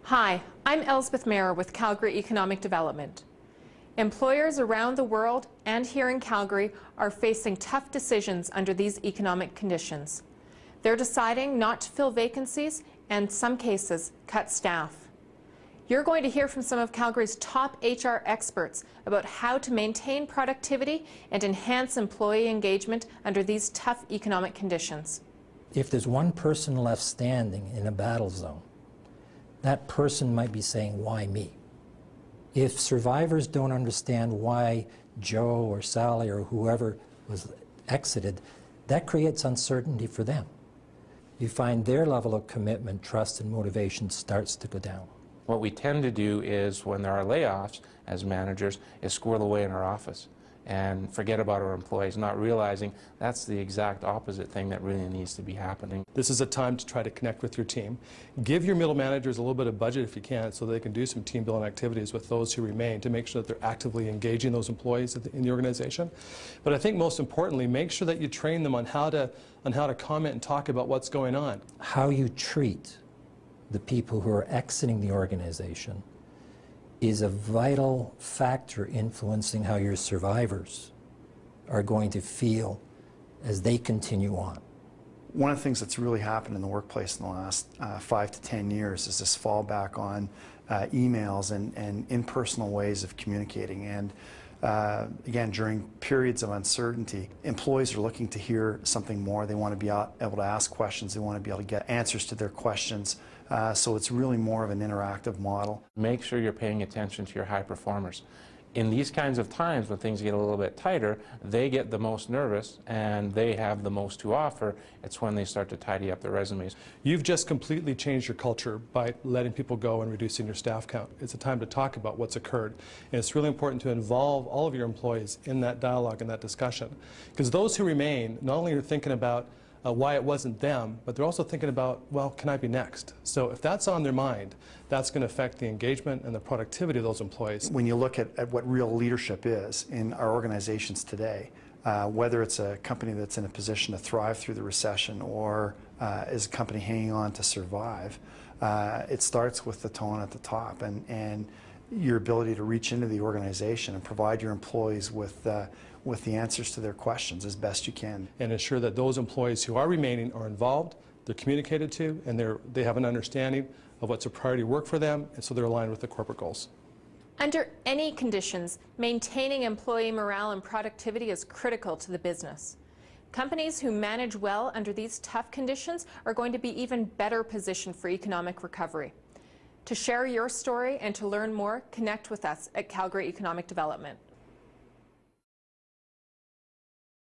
Hi, I'm Elspeth Mayer with Calgary Economic Development. Employers around the world and here in Calgary are facing tough decisions under these economic conditions. They're deciding not to fill vacancies and, in some cases, cut staff. You're going to hear from some of Calgary's top HR experts about how to maintain productivity and enhance employee engagement under these tough economic conditions. If there's one person left standing in a battle zone, that person might be saying, "Why me?" If survivors don't understand why Joe or Sally or whoever was exited, that creates uncertainty for them. You find their level of commitment, trust, and motivation starts to go down. What we tend to do is, when there are layoffs as managers, is squirrel away in our office and forget about our employees, not realizing that's the exact opposite thing that really needs to be happening. This is a time to try to connect with your team. Give your middle managers a little bit of budget if you can, so they can do some team building activities with those who remain to make sure that they're actively engaging those employees in the organization. But I think most importantly, make sure that you train them on how to comment and talk about what's going on. How you treat the people who are exiting the organization is a vital factor influencing how your survivors are going to feel as they continue on. One of the things that's really happened in the workplace in the last 5 to 10 years is this fallback on emails and impersonal ways of communicating. And again, during periods of uncertainty, employees are looking to hear something more. They want to be able to ask questions. They want to be able to get answers to their questions. So it's really more of an interactive model. Make sure you're paying attention to your high performers. In these kinds of times, when things get a little bit tighter, they get the most nervous and they have the most to offer. It's when they start to tidy up their resumes. You've just completely changed your culture by letting people go and reducing your staff count. It's a time to talk about what's occurred. And it's really important to involve all of your employees in that dialogue and that discussion. Because those who remain not only are thinking about why it wasn't them, but they're also thinking about, well, can I be next? So if that's on their mind, that's going to affect the engagement and the productivity of those employees. When you look at what real leadership is in our organizations today, whether it's a company that's in a position to thrive through the recession or is a company hanging on to survive, it starts with the tone at the top and your ability to reach into the organization and provide your employees with the answers to their questions as best you can. And ensure that those employees who are remaining are involved, they're communicated to, and they have an understanding of what's a priority work for them, and so they're aligned with the corporate goals. Under any conditions, maintaining employee morale and productivity is critical to the business. Companies who manage well under these tough conditions are going to be even better positioned for economic recovery. To share your story and to learn more, connect with us at Calgary Economic Development.